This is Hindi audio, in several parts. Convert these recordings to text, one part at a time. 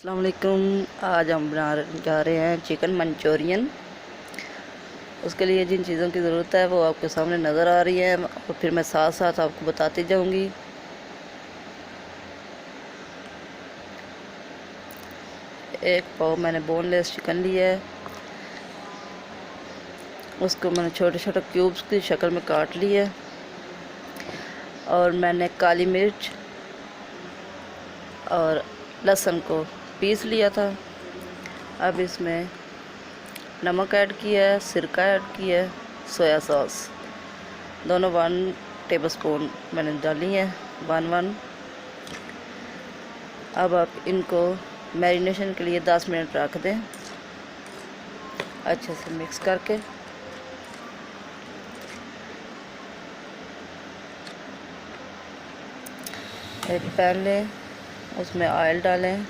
अस्सलाम वालेकुम। आज हम जा रहे हैं चिकन मंचूरियन। उसके लिए जिन चीज़ों की ज़रूरत है वो आपके सामने नज़र आ रही है और फिर मैं साथ साथ आपको बताती जाऊंगी। एक पाव मैंने बोनलेस चिकन लिया है, उसको मैंने छोटे छोटे क्यूब्स की शक्ल में काट लिया है। और मैंने काली मिर्च और लहसुन को पीस लिया था। अब इसमें नमक ऐड किया है, सिरका ऐड किया है, सोया सॉस दोनों 1 टेबलस्पून मैंने डाली है, 1 अब आप इनको मैरिनेशन के लिए 10 मिनट रख दें अच्छे से मिक्स करके। एक पैन लें, उसमें ऑयल डालें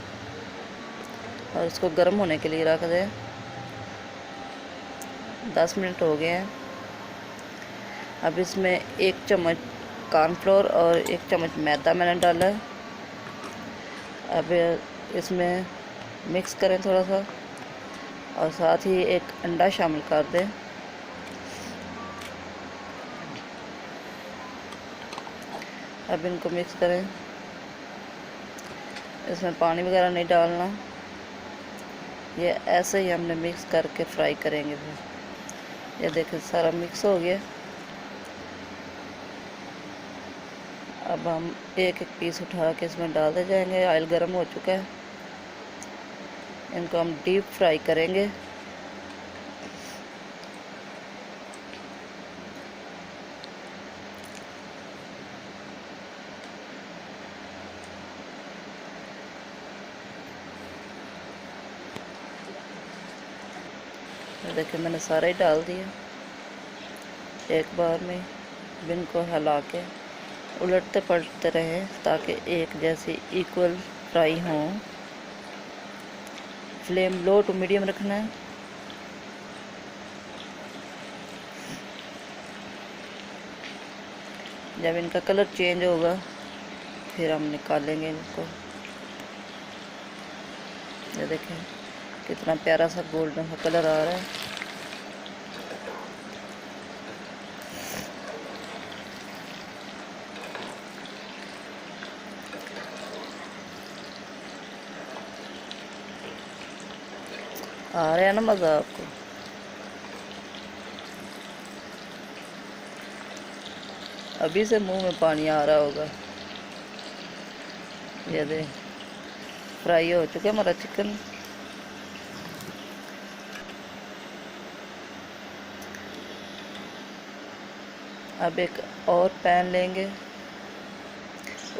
और उसको गर्म होने के लिए रख दें। 10 मिनट हो गए हैं। अब इसमें 1 चम्मच कॉर्नफ्लोर और 1 चम्मच मैदा मैंने डाला है। अब इसमें मिक्स करें थोड़ा सा और साथ ही 1 अंडा शामिल कर दें। अब इनको मिक्स करें, इसमें पानी वगैरह नहीं डालना, ये ऐसे ही हमने मिक्स करके फ्राई करेंगे। फिर ये देखिए सारा मिक्स हो गया। अब हम एक एक पीस उठा के इसमें डालते जाएंगे। ऑयल गर्म हो चुका है, इनको हम डीप फ्राई करेंगे। देखिए मैंने सारा ही डाल दिया एक बार में। इनको हिला के उलटते पलटते रहें ताकि एक जैसी इक्वल फ्राई हों। फ्लेम लो टू मीडियम रखना है। जब इनका कलर चेंज होगा फिर हम निकालेंगे इनको। ये देखें कितना प्यारा सा गोल्डन सा कलर आ रहा है। आ रहा है ना मज़ा आपको? अभी से मुंह में पानी आ रहा होगा। ये देख फ्राई हो चुका है हमारा चिकन। अब एक और पैन लेंगे,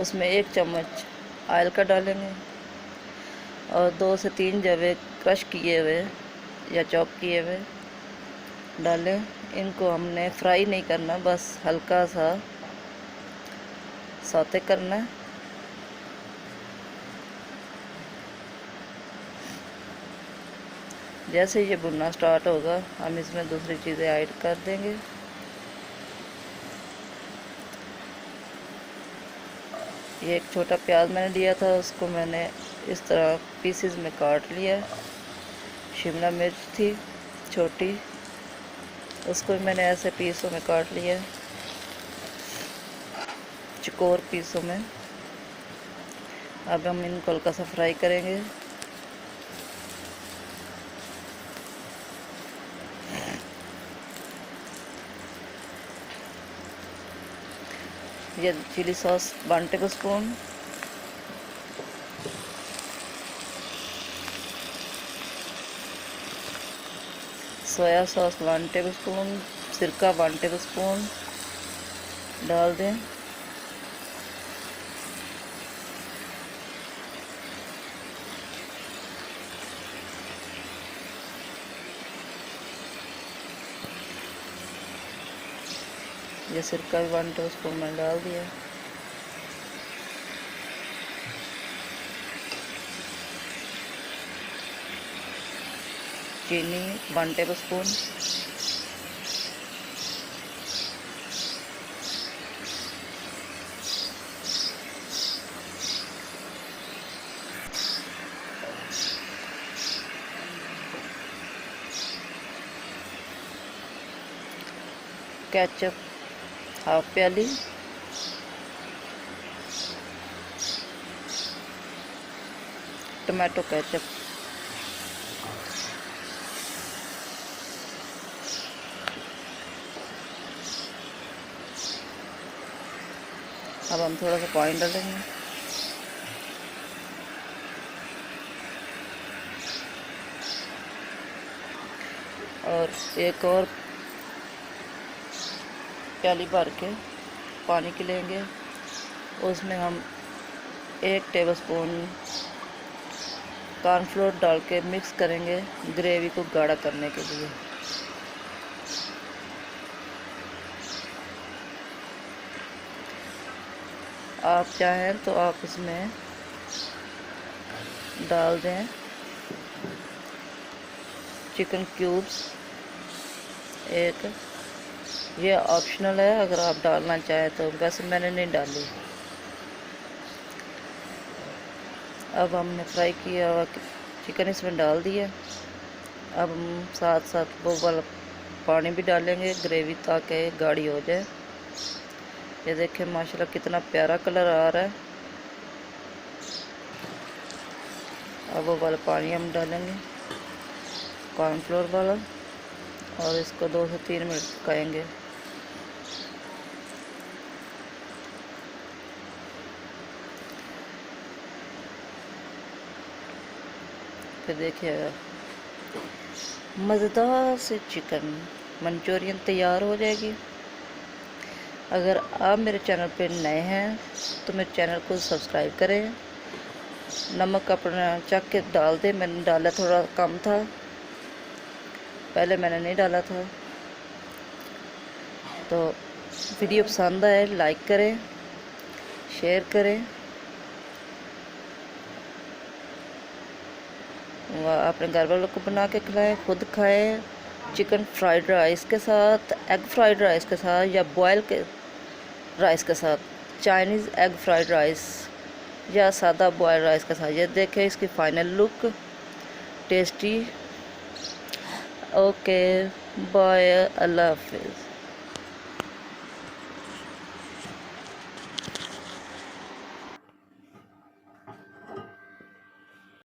उसमें 1 चम्मच ऑयल का डालेंगे और 2 से 3 जवे क्रश किए हुए या चॉप किए हुए डालें। इनको हमने फ्राई नहीं करना, बस हल्का सा सौते करना है। जैसे ये भुनना स्टार्ट होगा हम इसमें दूसरी चीज़ें ऐड कर देंगे। ये एक छोटा प्याज मैंने लिया था, उसको मैंने इस तरह पीसेस में काट लिया। शिमला मिर्च थी छोटी, उसको मैंने ऐसे पीसों में काट लिया, चकोर पीसों में। अब हम इनको हल्का सा फ्राई करेंगे। ये chilli sauce 1 tablespoon, soya sauce 1 tablespoon, सिरका 1 टेबलस्पून डाल दें। ये सिरका भी 1 टेबलस्पून मैंने डाल दिया। चीनी 1 टेबलस्पून, केचप हाफ प्याली, टमाटो केचप, अब हम थोड़ा सा पानी डालेंगे। और एक और प्याली भर के पानी की लेंगे, उसमें हम 1 टेबलस्पून कॉर्नफ्लोर डाल के मिक्स करेंगे ग्रेवी को गाढ़ा करने के लिए। आप चाहें तो आप इसमें डाल दें चिकन क्यूब्स एक, ये ऑप्शनल है अगर आप डालना चाहें तो, वैसे मैंने नहीं डाली। अब हमने फ्राई किया हुआ चिकन इसमें डाल दिया। अब हम साथ साथ वो वाला पानी भी डालेंगे ग्रेवी ताकि गाढ़ी हो जाए। ये देखें माशाल्लाह कितना प्यारा कलर आ रहा है। अब वो वाला पानी हम डालेंगे कॉर्नफ्लोर वाला, और इसको 2 से 3 मिनट पकाएंगे। फिर देखिएगा मज़ेदार से चिकन मंचूरियन तैयार हो जाएगी। अगर आप मेरे चैनल पे नए हैं तो मेरे चैनल को सब्सक्राइब करें। नमक अपना चख के डाल दें, मैंने डाला थोड़ा कम था, पहले मैंने नहीं डाला था। तो वीडियो पसंद आए लाइक करें, शेयर करें, अपने घर वालों को बना के खिलाएं, खुद खाएं। चिकन फ्राइड राइस के साथ, एग फ्राइड राइस के साथ, या बॉयल के राइस के साथ, चाइनीज़ एग फ्राइड राइस या सादा बॉयल राइस के साथ। ये देखें इसकी final look, tasty. Okay bye, अल्लाह हाफिज़।